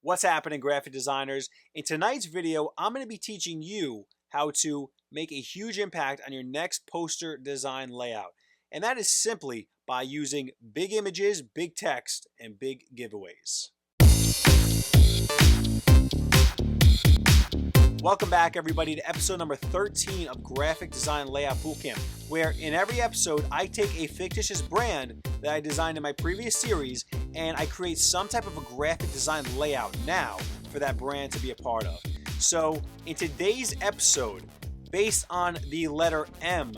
What's happening, graphic designers? In tonight's video, I'm going to be teaching you how to make a huge impact on your next poster design layout. And that is simply by using big images, big text, and big giveaways. Welcome back, everybody, to episode number 13 of Graphic Design Layout Bootcamp, where in every episode I take a fictitious brand that I designed in my previous series and I create some type of a graphic design layout now for that brand to be a part of. So in today's episode, based on the letter M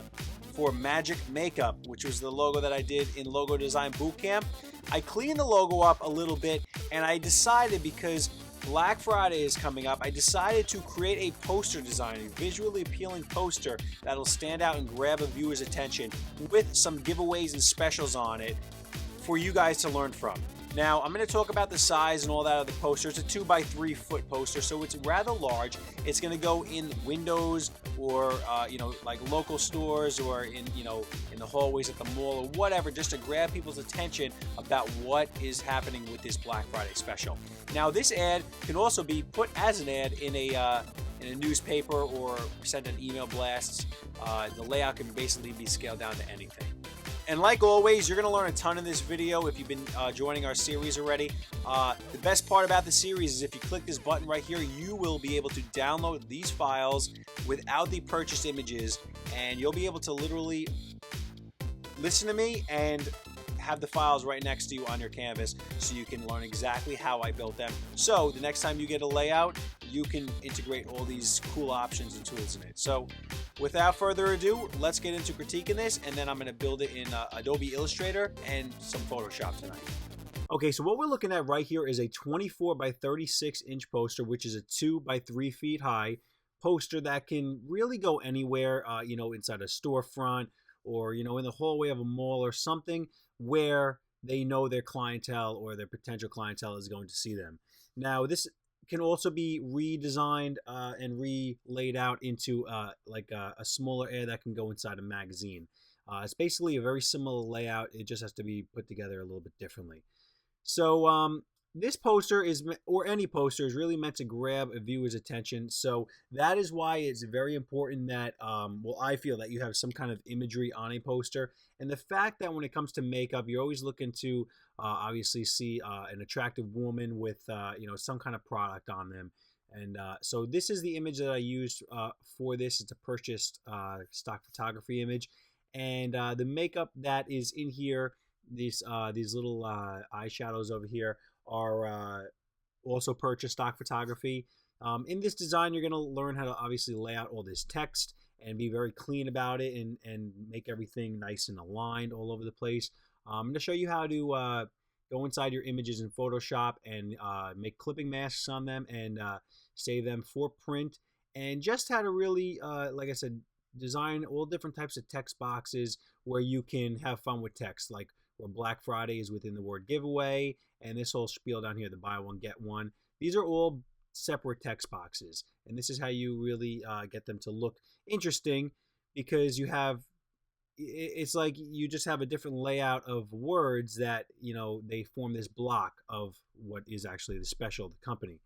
for Magic Makeup, which was the logo that I did in Logo Design Bootcamp, I cleaned the logo up a little bit, and I decided, because Black Friday is coming up, I decided to create a poster design, a visually appealing poster that'll stand out and grab a viewer's attention with some giveaways and specials on it for you guys to learn from. Now, I'm going to talk about the size and all that of the poster. It's a 2x3 foot poster, so it's rather large. It's going to go in windows or, like local stores, or in the hallways at the mall or whatever, just to grab people's attention about what is happening with this Black Friday special. Now, this ad can also be put as an ad in a newspaper or sent an email blasts. The layout can basically be scaled down to anything. And like always, you're going to learn a ton in this video if you've been joining our series already. The best part about the series is if you click this button right here, you will be able to download these files without the purchased images, and you'll be able to literally listen to me and have the files right next to you on your canvas, so you can learn exactly how I built them. So the next time you get a layout, you can integrate all these cool options and tools in it. So without further ado, let's get into critiquing this, and then I'm going to build it in Adobe Illustrator and some Photoshop tonight. Okay, so what we're looking at right here is a 24 by 36 inch poster, which is a 2 by 3 feet high poster that can really go anywhere, inside a storefront, or in the hallway of a mall or something where they know their clientele or their potential clientele is going to see them. Now, this can also be redesigned and laid out into a smaller ad that can go inside a magazine. It's basically a very similar layout. It just has to be put together a little bit differently. So this poster or any poster is really meant to grab a viewer's attention. So that is why it's very important that, I feel that you have some kind of imagery on a poster. And the fact that when it comes to makeup, you're always looking to obviously see an attractive woman with, some kind of product on them. And so this is the image that I used for this. It's a purchased stock photography image. And the makeup that is in here, these little eyeshadows over here, are also purchased stock photography. In this design, you're going to learn how to obviously lay out all this text and be very clean about it, and make everything nice and aligned all over the place. I'm going to show you how to go inside your images in Photoshop and make clipping masks on them and save them for print, and just how to really, like I said, design all different types of text boxes where you can have fun with text, like where Black Friday is within the word giveaway, and this whole spiel down here, the buy one, get one. These are all separate text boxes, and this is how you really get them to look interesting, because it's like you just have a different layout of words that, they form this block of what is actually the special of the company.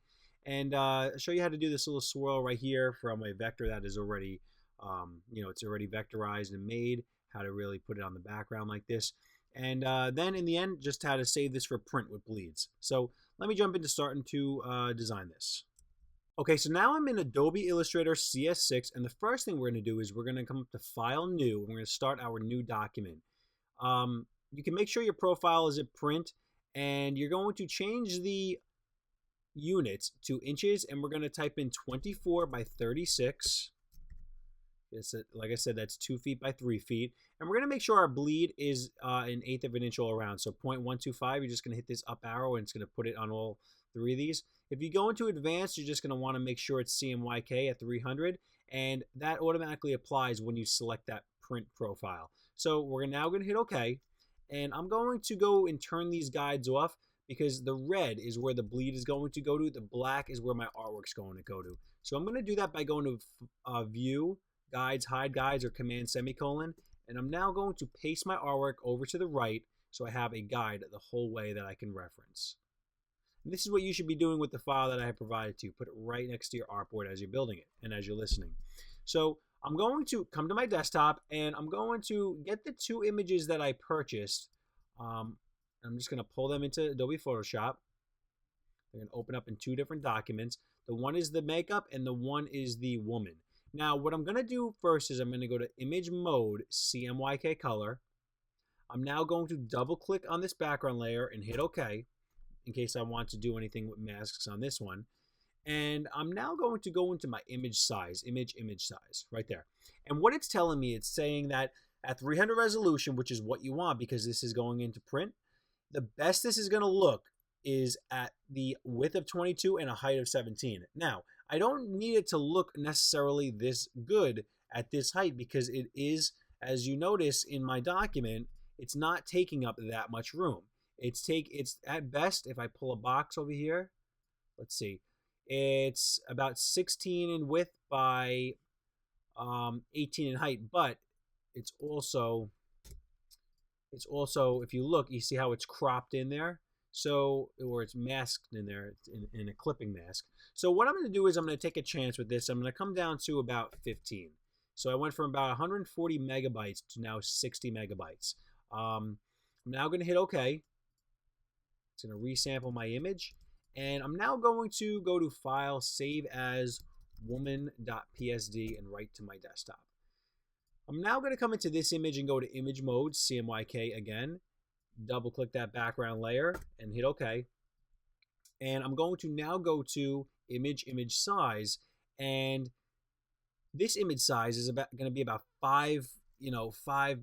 And I'll show you how to do this little swirl right here from a vector that is already, it's already vectorized and made, how to really put it on the background like this. And then in the end, just how to save this for print with bleeds. So let me jump into starting to design this. Okay, so now I'm in Adobe Illustrator CS6, and the first thing we're going to do is we're going to come up to File, New, and we're going to start our new document. You can make sure your profile is at print, and you're going to change the units to inches, and we're going to type in 24 by 36. Like I said, that's 2 feet by 3 feet. And we're going to make sure our bleed is an eighth of an inch all around. So 0.125, you're just going to hit this up arrow, and it's going to put it on all three of these. If you go into advanced, you're just going to want to make sure it's CMYK at 300. And that automatically applies when you select that print profile. So we're now going to hit OK. And I'm going to go and turn these guides off, because the red is where the bleed is going to go to. The black is where my artwork's going to go to. So I'm going to do that by going to View, Guides, Hide Guides, or Command semicolon. And I'm now going to paste my artwork over to the right, so I have a guide the whole way that I can reference. And this is what you should be doing with the file that I have provided to you. Put it right next to your artboard as you're building it and as you're listening. So I'm going to come to my desktop and I'm going to get the 2 images that I purchased. I'm just going to pull them into Adobe Photoshop. They're going to open up in 2 different documents. The one is the makeup and the one is the woman. Now what I'm going to do first is I'm going to go to Image Mode, CMYK Color. I'm now going to double click on this background layer and hit OK in case I want to do anything with masks on this one. And I'm now going to go into my image size, image size, right there. And what it's telling me, it's saying that at 300 resolution, which is what you want because this is going into print, the best this is going to look is at the width of 22 and a height of 17. Now, I don't need it to look necessarily this good at this height because it is, as you notice in my document, it's not taking up that much room. It's at best, if I pull a box over here, let's see, it's about 16 in width by 18 in height, but it's also, if you look, you see how it's cropped in there? So, or it's masked in there in a clipping mask. So what I'm going to do is I'm going to take a chance with this. I'm going to come down to about 15. So I went from about 140 megabytes to now 60 megabytes. I'm now going to hit OK. It's going to resample my image. And I'm now going to go to File, Save as woman.psd, and write to my desktop. I'm now going to come into this image and go to Image Mode, CMYK again. Double click that background layer and hit OK. And I'm going to now go to image size, and this image size is going to be about 5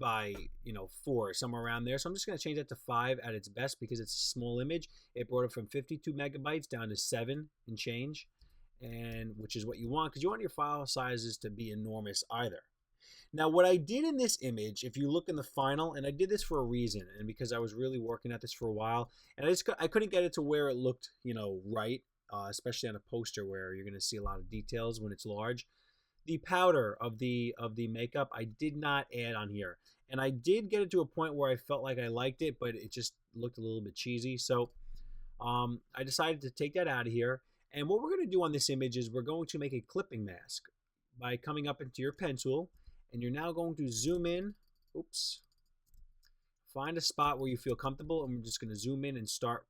by 4, somewhere around there. So I'm just going to change that to 5 at its best because it's a small image. It brought it from 52 megabytes down to 7 and change, and which is what you want because you want your file sizes to be enormous either. Now, what I did in this image, if you look in the final, and I did this for a reason, and because I was really working at this for a while, and I couldn't get it to where it looked, right, especially on a poster where you're going to see a lot of details when it's large. The powder of the makeup I did not add on here, and I did get it to a point where I felt like I liked it, but it just looked a little bit cheesy. So I decided to take that out of here. And what we're going to do on this image is we're going to make a clipping mask by coming up into your pen tool. And you're now going to zoom in, find a spot where you feel comfortable, and we're just going to zoom in and start.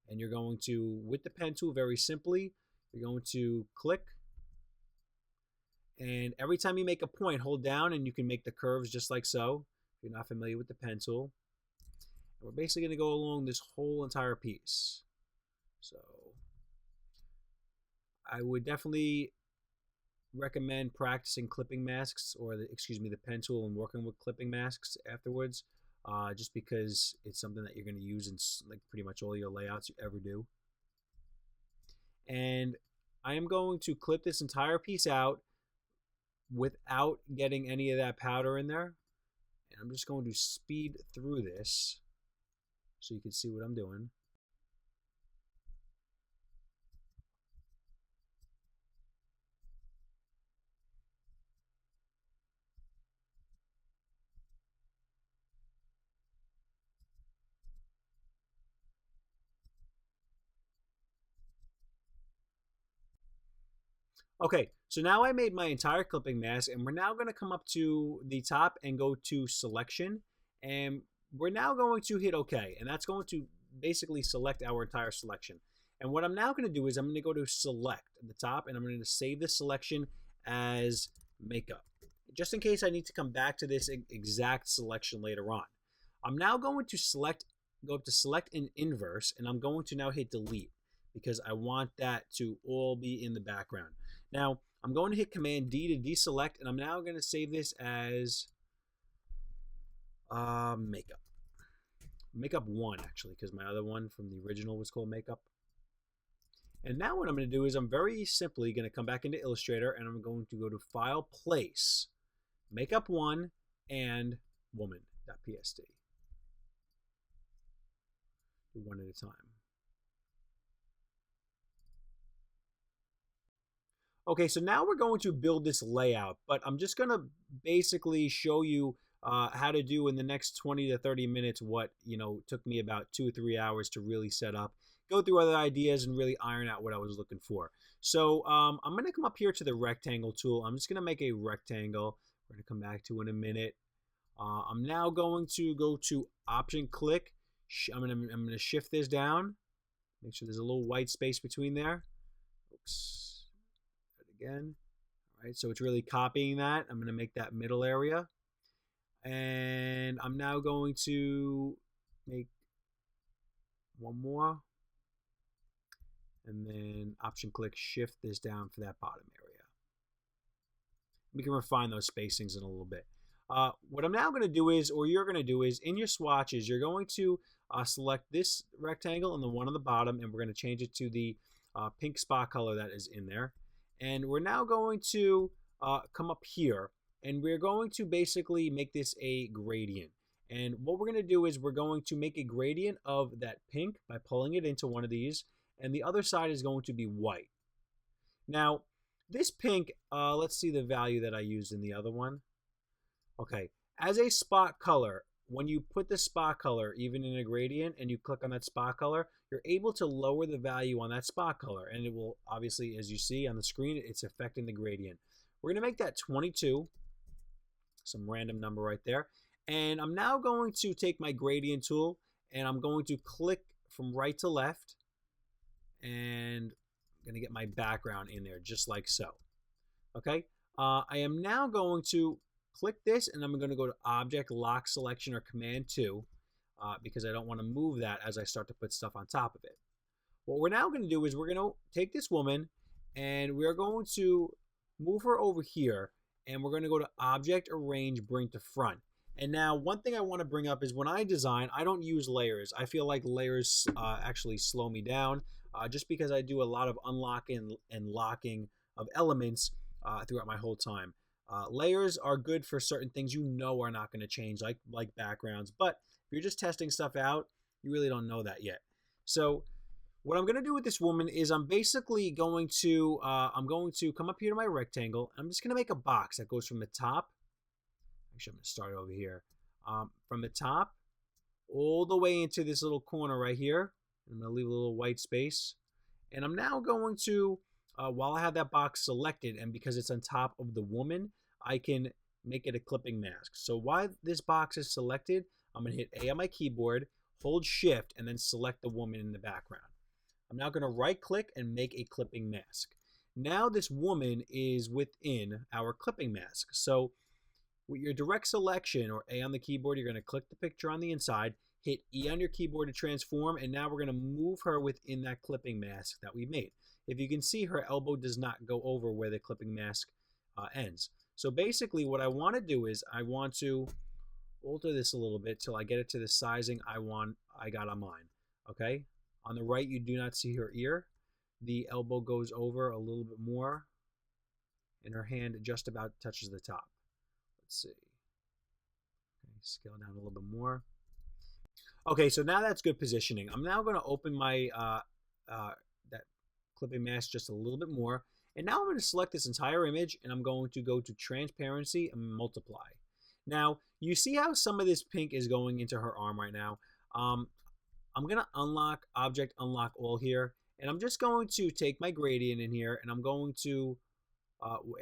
And you're going to, with the pen tool, very simply, you're going to click. And every time you make a point, hold down, and you can make the curves just like so, if you're not familiar with the pen tool. And we're basically going to go along this whole entire piece. So I would definitely recommend practicing clipping masks, or the pen tool, and working with clipping masks afterwards, just because it's something that you're going to use in like pretty much all your layouts you ever do. And I am going to clip this entire piece out without getting any of that powder in there, and I'm just going to speed through this so you can see what I'm doing. Okay, so now I made my entire clipping mask, and we're now going to come up to the top and go to selection, and we're now going to hit OK, and that's going to basically select our entire selection. And what I'm now going to do is I'm going to go to select at the top, and I'm going to save this selection as makeup, just in case I need to come back to this exact selection later on. I'm now going to go up to select in inverse, and I'm going to now hit delete because I want that to all be in the background. Now, I'm going to hit Command D to deselect, and I'm now going to save this as makeup. Makeup 1, actually, because my other one from the original was called makeup. And now what I'm going to do is I'm very simply going to come back into Illustrator, and I'm going to go to File, Place, Makeup 1, and woman.psd. Do one at a time. Okay, so now we're going to build this layout, but I'm just going to basically show you how to do in the next 20 to 30 minutes what took me about 2 or 3 hours to really set up, go through other ideas and really iron out what I was looking for. So I'm going to come up here to the rectangle tool. I'm just going to make a rectangle. We're going to come back to it in a minute. I'm now going to go to Option Click. I'm going to shift this down. Make sure there's a little white space between there. Oops. Again. All right, so it's really copying that. I'm going to make that middle area. And I'm now going to make one more. And then Option Click, shift this down for that bottom area. We can refine those spacings in a little bit. What I'm now going to do is, or you're going to do is, in your swatches, you're going to select this rectangle and the one on the bottom, and we're going to change it to the pink spot color that is in there. And we're now going to come up here, and we're going to basically make this a gradient. And what we're going to do is we're going to make a gradient of that pink by pulling it into one of these, and the other side is going to be white. Now, this pink, let's see the value that I used in the other one. Okay, as a spot color, when you put the spot color even in a gradient and you click on that spot color, you're able to lower the value on that spot color, and it will obviously, as you see on the screen, it's affecting the gradient. We're going to make that 22, some random number right there, and I'm now going to take my gradient tool and I'm going to click from right to left, and I'm going to get my background in there just like so. Okay, I am now going to click this, and I'm going to go to Object, Lock Selection, or Command 2 because I don't want to move that as I start to put stuff on top of it. What we're now going to do is we're going to take this woman, and we're going to move her over here, and we're going to go to Object, Arrange, Bring to Front. And now one thing I want to bring up is when I design, I don't use layers. I feel like layers actually slow me down just because I do a lot of unlocking and locking of elements throughout my whole time. Layers are good for certain things you know are not going to change, like backgrounds. But if you're just testing stuff out, you really don't know that yet. So what I'm going to do with this woman is I'm basically going to come up here to my rectangle. I'm just going to make a box that goes from the top. Actually, I'm going to start over here. From the top all the way into this little corner right here. I'm going to leave a little white space. And I'm now going to, while I have that box selected, and because it's on top of the woman, I can make it a clipping mask. So while this box is selected, I'm going to hit A on my keyboard, hold Shift, and then select the woman in the background. I'm now going to right click and make a clipping mask. Now this woman is within our clipping mask. So with your direct selection or A on the keyboard, you're going to click the picture on the inside, hit E on your keyboard to transform, and now we're going to move her within that clipping mask that we made. If you can see, her elbow does not go over where the clipping mask ends. So basically what I want to do is I want to alter this a little bit till I get it to the sizing I got on mine. Okay? On the right, you do not see her ear. The elbow goes over a little bit more, and her hand just about touches the top. Let's see. Okay, scale down a little bit more. Okay, so now that's good positioning. I'm now going to open my that clipping mask just a little bit more. And now I'm going to select this entire image, and I'm going to go to Transparency and Multiply. Now, you see how some of this pink is going into her arm right now? I'm going to unlock Object, Unlock All here. And I'm just going to take my gradient in here, and I'm going to,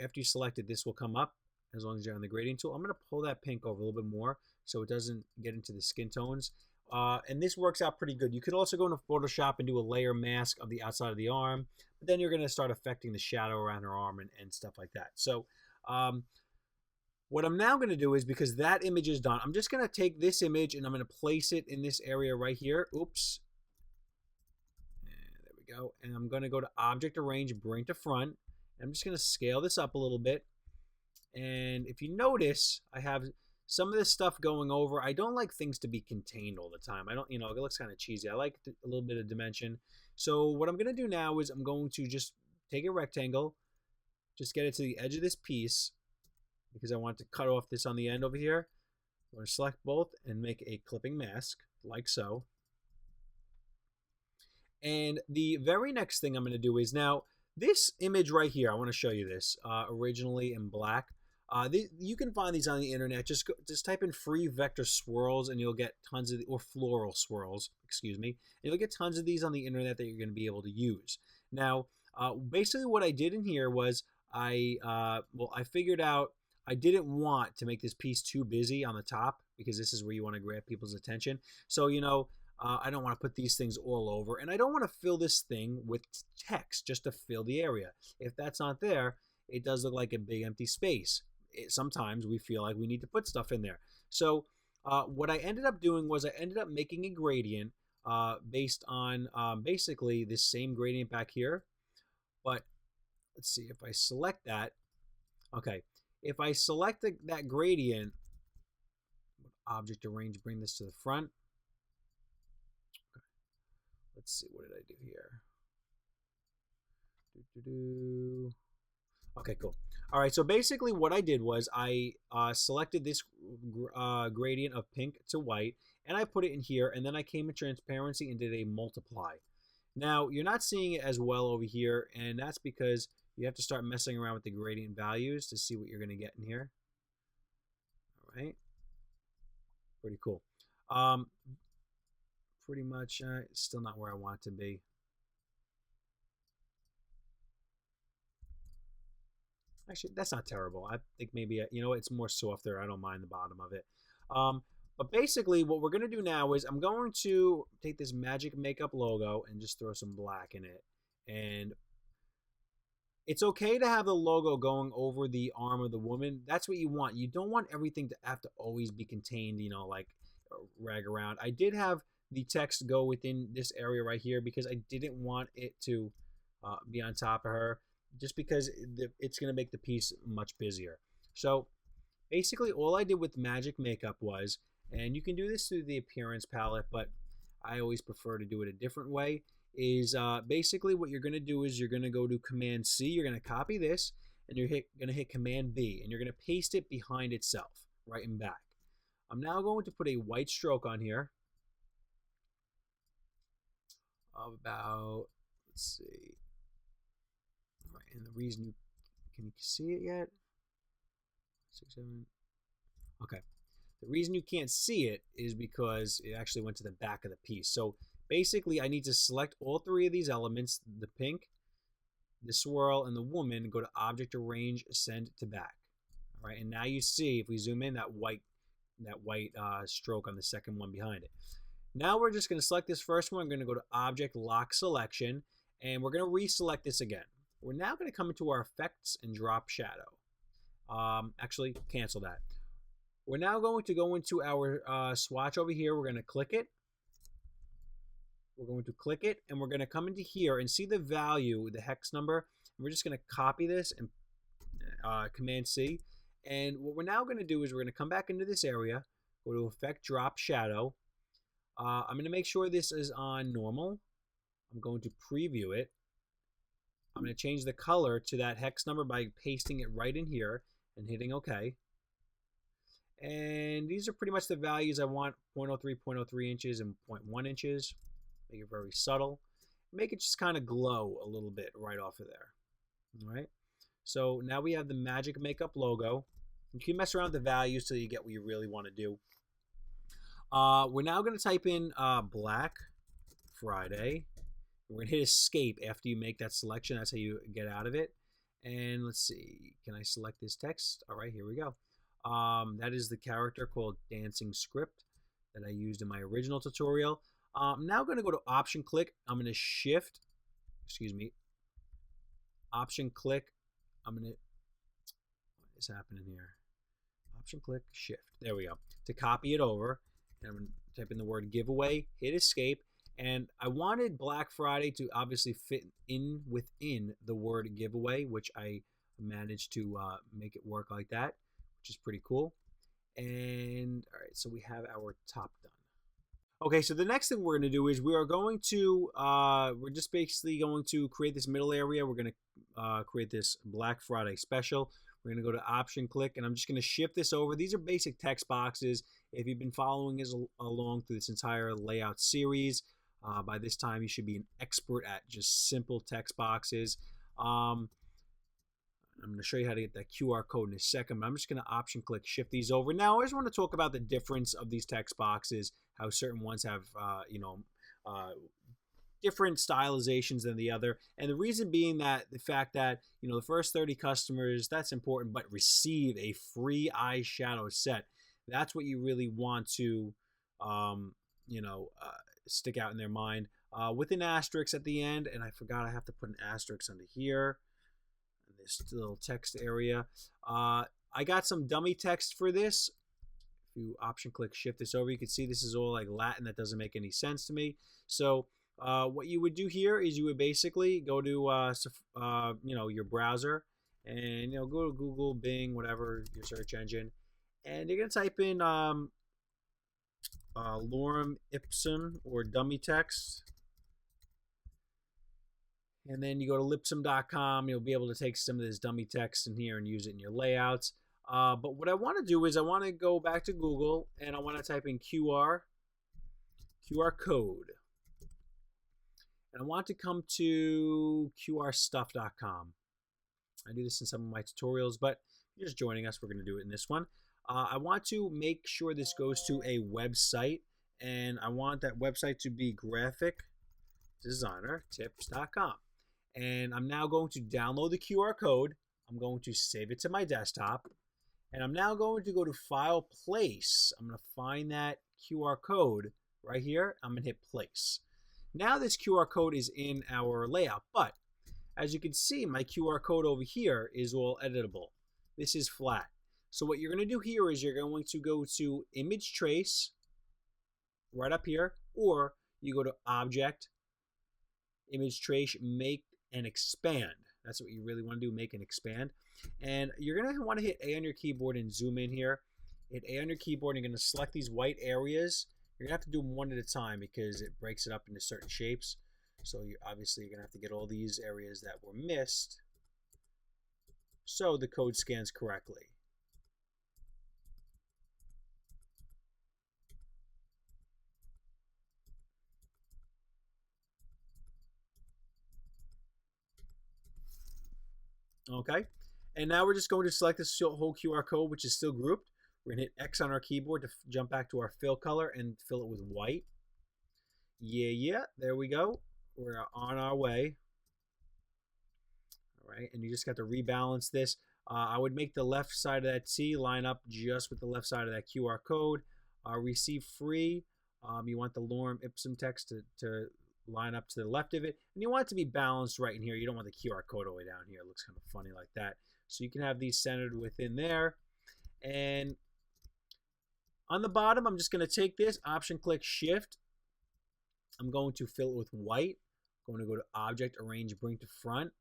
after you select it, this will come up as long as you're on the gradient tool. I'm going to pull that pink over a little bit more so it doesn't get into the skin tones. And this works out pretty good. You could also go into Photoshop and do a layer mask of the outside of the arm, but then you're going to start affecting the shadow around her arm and stuff like that. So what I'm now going to do is, because that image is done, I'm just going to take this image and I'm going to place it in this area right here. Oops. And there we go. And I'm going to go to Object, Arrange, Bring to Front. And I'm just going to scale this up a little bit. And if you notice, I have some of this stuff going over. I don't like things to be contained all the time. I don't, it looks kind of cheesy. I like a little bit of dimension. So what I'm going to do now is I'm going to just take a rectangle, just get it to the edge of this piece, because I want to cut off this on the end over here. I'm going to select both and make a clipping mask, like so. And the very next thing I'm going to do is, now, this image right here, I want to show you this, originally in black. You can find these on the internet. Just type in free vector swirls, and you'll get tons of or floral swirls. Excuse me. And you'll get tons of these on the internet that you're going to be able to use. Now, basically, what I did in here was I figured out I didn't want to make this piece too busy on the top because this is where you want to grab people's attention. So I don't want to put these things all over, and I don't want to fill this thing with text just to fill the area. If that's not there, it does look like a big empty space. Sometimes we feel like we need to put stuff in there. So what I ended up doing was I ended up making a gradient based on basically this same gradient back here. But let's see if I select that. Okay, if I select that gradient, object arrange, bring this to the front. Okay. Let's see, what did I do here? Okay, cool. All right, so basically what I did was I selected this gradient of pink to white, and I put it in here, and then I came in transparency and did a multiply. Now, you're not seeing it as well over here, and that's because you have to start messing around with the gradient values to see what you're going to get in here. All right. Pretty cool. Pretty much still not where I want it to be. Actually, that's not terrible. I think maybe, it's more softer. I don't mind the bottom of it. But basically, what we're going to do now is I'm going to take this magic makeup logo and just throw some black in it. And it's okay to have the logo going over the arm of the woman. That's what you want. You don't want everything to have to always be contained, like rag around. I did have the text go within this area right here because I didn't want it to be on top of her, just because it's going to make the piece much busier. So basically all I did with magic makeup was, and you can do this through the appearance palette, but I always prefer to do it a different way, is basically what you're going to do is you're going to go to Command C, you're going to copy this, and you're going to hit Command B, and you're going to paste it behind itself, right and back. I'm now going to put a white stroke on here of about, let's see, right, and the reason can you see it yet? 6, 7. Okay. The reason you can't see it is because it actually went to the back of the piece. So basically, I need to select all three of these elements, the pink, the swirl, and the woman, go to Object, Arrange, Send to Back. All right, and now you see, if we zoom in, that white stroke on the second one behind it. Now we're just going to select this first one. I'm going to go to Object, Lock Selection, and we're going to reselect this again. We're now going to come into our Effects and drop Shadow. Actually, cancel that. We're now going to go into our swatch over here. We're going to click it. We're going to click it, and we're going to come into here and see the value, the hex number. We're just going to copy this and Command C. And what we're now going to do is we're going to come back into this area, go to Effect, Drop Shadow. I'm going to make sure this is on normal. I'm going to preview it. I'm going to change the color to that hex number by pasting it right in here and hitting OK. And these are pretty much the values I want, 0.03, 0.03 inches, and 0.1 inches. Make it very subtle. Make it just kind of glow a little bit right off of there. All right. So now we have the magic makeup logo. You can mess around with the values till you get what you really want to do. We're now going to type in Black Friday. We're going to hit Escape after you make that selection. That's how you get out of it. And let's see. Can I select this text? All right, here we go. That is the character called Dancing Script that I used in my original tutorial. I'm now going to go to Option Click. I'm going to Shift. Option Click. I'm going to. What is happening here? Option Click, Shift. There we go. To copy it over. And I'm going to type in the word giveaway, hit Escape. And I wanted Black Friday to obviously fit in within the word giveaway, which I managed to make it work like that, which is pretty cool. And all right, so we have our top done. Okay, so the next thing we're going to do is we are going to, we're just basically going to create this middle area. We're going to create this Black Friday special. We're going to go to Option Click, and I'm just going to shift this over. These are basic text boxes. If you've been following us along through this entire layout series, by this time you should be an expert at just simple text boxes. I'm I'm going to show you how to get that QR code in a second, but I'm just going to option click shift these over. Now, I just want to talk about the difference of these text boxes, how certain ones have, different stylizations than the other. And the reason being that the fact that, the first 30 customers, that's important, but receive a free eyeshadow set. That's what you really want to, stick out in their mind. With an asterisk at the end, and I forgot I have to put an asterisk under here. This little text area. I got some dummy text for this. If you option click shift this over, you can see this is all like Latin that doesn't make any sense to me. So what you would do here is you would basically go to your browser and go to Google, Bing, whatever your search engine, and you're gonna type in lorem ipsum or dummy text. And then you go to lipsum.com. You'll be able to take some of this dummy text in here and use it in your layouts. But what I want to do is I want to go back to Google and I want to type in QR code. And I want to come to qrstuff.com. I do this in some of my tutorials, but if you're just joining us, we're going to do it in this one. I want to make sure this goes to a website, and I want that website to be graphicdesignertips.com. And I'm now going to download the QR code. I'm going to save it to my desktop. And I'm now going to go to File, Place. I'm going to find that QR code right here. I'm going to hit Place. Now this QR code is in our layout. But as you can see, my QR code over here is all editable. This is flat. So what you're going to do here is you're going to go to Image Trace right up here. Or you go to Object, Image Trace, Make and Expand. That's what you really want to do, make and expand. And you're going to want to hit A on your keyboard and zoom in here. Hit A on your keyboard and you're going to select these white areas. You're going to have to do them one at a time because it breaks it up into certain shapes. So obviously you're going to have to get all these areas that were missed so the code scans correctly. Okay, and now we're just going to select this whole QR code, which is still grouped. We're going to hit X on our keyboard to jump back to our fill color and fill it with white. Yeah, there we go. We're on our way. All right, and you just got to rebalance this. I would make the left side of that T line up just with the left side of that QR code. Receive free. You want the lorem ipsum text to line up to the left of it, and you want it to be balanced right in here. You don't want the QR code all the way down here. It looks kind of funny like that. So you can have these centered within there. And on the bottom, I'm just going to take this, option click shift. I'm going to fill it with white. I'm going to go to Object, Arrange, Bring to Front.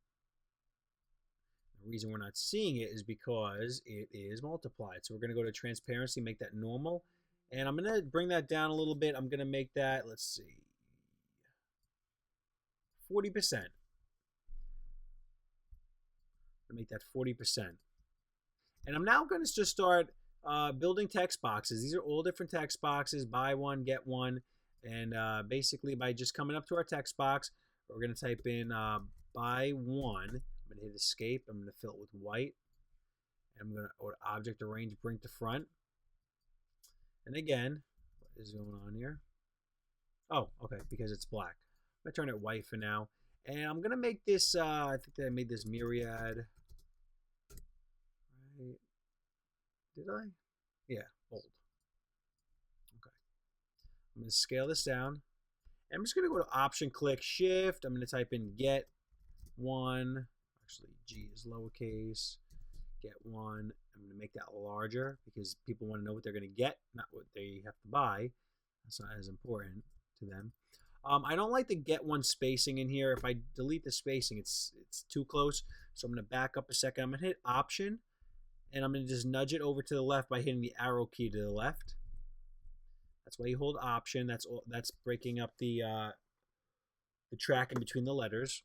The reason we're not seeing it is because it is multiplied. So we're going to go to Transparency, make that normal. And I'm going to bring that down a little bit. I'm going to make that, let's see, 40%. Make that 40%. And I'm now going to just start building text boxes. These are all different text boxes. Buy one, get one. And basically by just coming up to our text box, we're going to type in buy one. I'm going to hit escape. I'm going to fill it with white. And I'm going to go to Object, Arrange, Bring to Front. And again, what is going on here? Oh, okay, because it's black. I'm going to turn it white for now. And I'm going to make this, I think that I made this myriad. Right. Did I? Yeah, bold. Okay. I'm going to scale this down. And I'm just going to go to Option, click Shift. I'm going to type in get one. Actually, G is lowercase. Get one. I'm going to make that larger because people want to know what they're going to get, not what they have to buy. That's not as important to them. I don't like the get one spacing in here. If I delete the spacing, it's too close. So I'm going to back up a second. I'm going to hit Option, and I'm going to just nudge it over to the left by hitting the arrow key to the left. That's why you hold Option. That's breaking up the track in between the letters.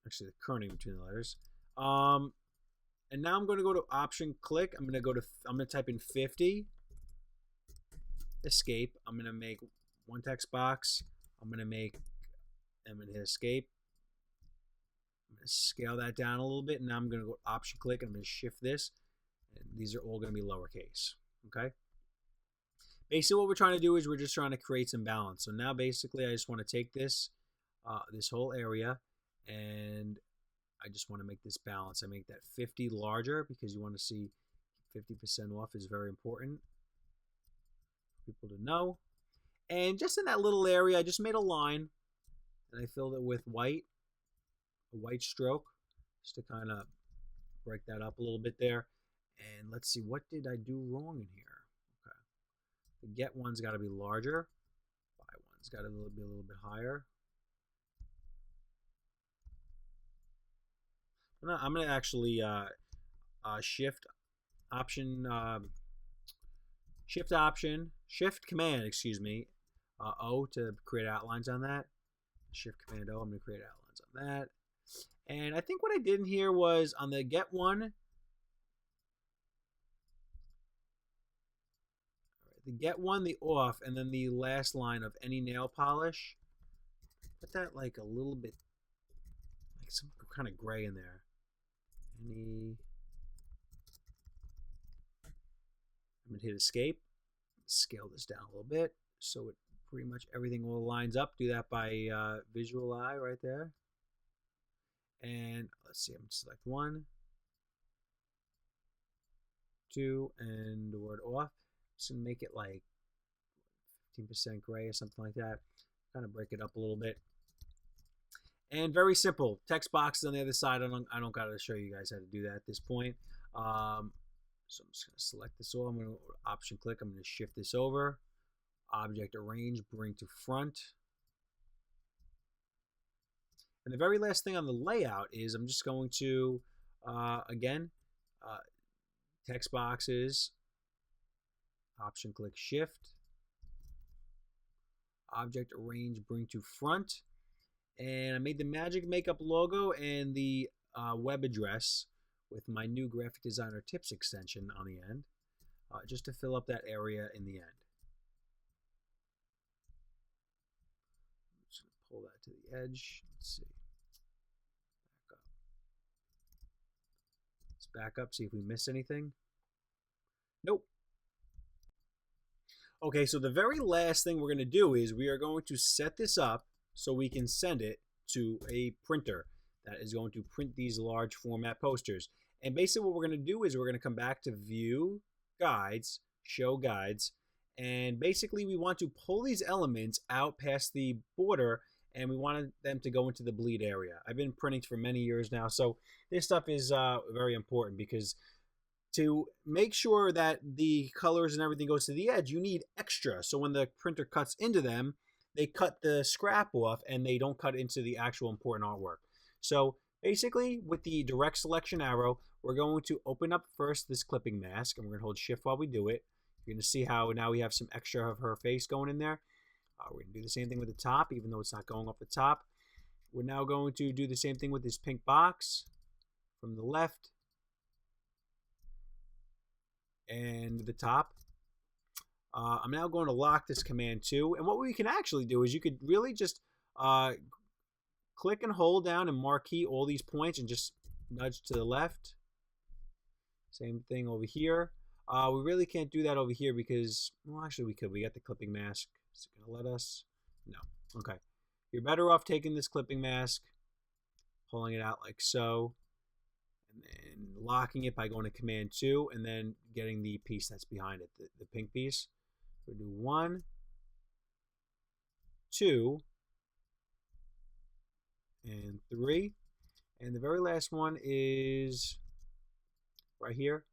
Actually, the kerning between the letters. And now I'm going to go to Option, click. I'm going to type in 50. Escape. I'm going to make one text box. I'm going to hit escape. I'm going to scale that down a little bit, and now I'm going to go Option click, and I'm going to shift this, and these are all going to be lowercase. Okay. Basically, what we're trying to do is we're just trying to create some balance. So now, basically, I just want to take this this whole area, and I just want to make this balance. I make that 50 larger because you want to see 50% off is very important for people to know. And just in that little area, I just made a line, and I filled it with white, a white stroke, just to kind of break that up a little bit there. And let's see, what did I do wrong in here? Okay, the get one's got to be larger, buy one's got to be a little bit higher. I'm going to actually shift command, excuse me, O to create outlines on that. Shift command O, I'm going to create outlines on that. And I think what I did in here was on the get one, the get one, the off, and then the last line of any nail polish, put that like a little bit, like some kind of gray in there. I'm going to hit escape, scale this down a little bit so it pretty much everything all lines up. Do that by visual eye right there. And let's see, I'm going to select 1, 2, and the word off. Just going to make it like 15% gray or something like that. Kind of break it up a little bit. And very simple. Text boxes on the other side. I don't got to show you guys how to do that at this point. So I'm just going to select this all. I'm going to option click. I'm going to shift this over. Object arrange, bring to front. And the very last thing on the layout is I'm just going to, again, text boxes, option click shift, object arrange, bring to front. And I made the Magic Makeup logo and the web address with my new graphic designer tips extension on the end, just to fill up that area in the end. I'm just going to pull that to the edge. Let's see. Back up. Let's back up, see if we missed anything. Nope. Okay, so the very last thing we're going to do is we are going to set this up so we can send it to a printer that is going to print these large format posters. And basically what we're going to do is we're going to come back to View, Guides, Show Guides, and basically we want to pull these elements out past the border, and we wanted them to go into the bleed area. I've been printing for many years now, so this stuff is very important because to make sure that the colors and everything goes to the edge, you need extra. So when the printer cuts into them, they cut the scrap off and they don't cut into the actual important artwork. So basically with the direct selection arrow, we're going to open up first this clipping mask, and we're going to hold shift while we do it. You're going to see how now we have some extra of her face going in there. We're going to do the same thing with the top, even though it's not going up the top. We're now going to do the same thing with this pink box from the left and the top. I'm now going to lock this command too. And what we can actually do is you could really just click and hold down and marquee all these points and just nudge to the left. Same thing over here. We really can't do that over here because, well, actually we could. We got the clipping mask. Is it going to let us? No. Okay. You're better off taking this clipping mask, pulling it out like so, and then locking it by going to command 2 and then getting the piece that's behind it, the pink piece. We'll do 1, 2, and 3. And the very last one is right here,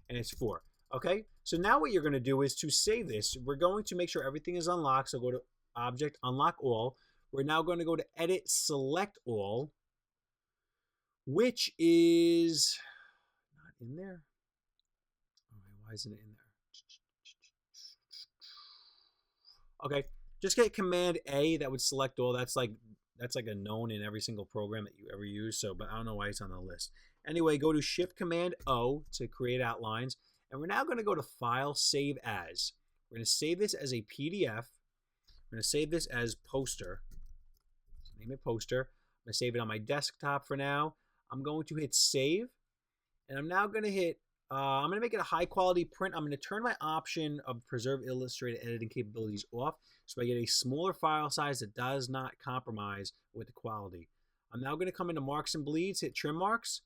and it's 4. Okay, so now what you're going to do is to save this, we're going to make sure everything is unlocked. So go to Object, Unlock All. We're now going to go to Edit, Select All, which is not in there. Okay, why isn't it in there? Okay, just get Command A. That would select all. That's like a known in every single program that you ever use. So, but I don't know why it's on the list. Anyway, go to Shift Command O to create outlines, and we're now going to go to File, Save As. We're going to save this as a PDF. We're going to save this as poster. Name it poster. I'm going to save it on my desktop for now. I'm going to hit save, and I'm now going to hit, I'm going to make it a high quality print. I'm going to turn my option of preserve Illustrator editing capabilities off so I get a smaller file size that does not compromise with the quality. I'm now going to come into marks and bleeds, hit trim marks,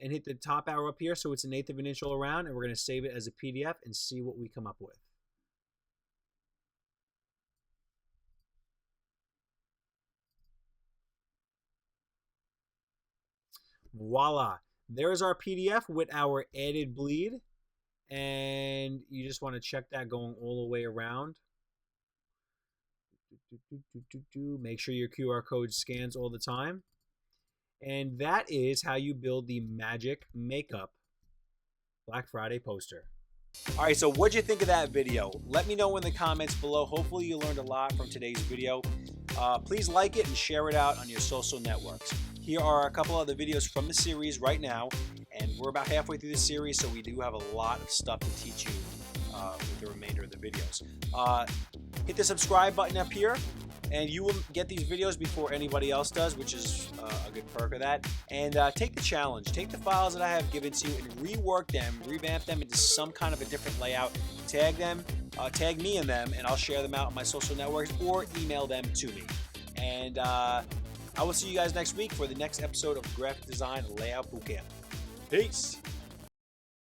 and hit the top arrow up here so it's 1/8 of an inch all around, and we're going to save it as a PDF and see what we come up with. Voila, there's our PDF with our added bleed, and you just want to check that going all the way around. Make sure your QR code scans all the time. And that is how you build the Magic Makeup Black Friday poster. All right, so what'd you think of that video? Let me know in the comments below. Hopefully you learned a lot from today's video. Please like it and share it out on your social networks. Here are a couple other videos from the series right now, and we're about halfway through the series, so we do have a lot of stuff to teach you with the remainder of the videos. Hit the subscribe button up here, and you will get these videos before anybody else does, which is a good perk of that. And take the challenge. Take the files that I have given to you and rework them, revamp them into some kind of a different layout. Tag them, tag me in them, and I'll share them out on my social networks or email them to me. And I will see you guys next week for the next episode of Graphic Design Layout Bootcamp. Peace!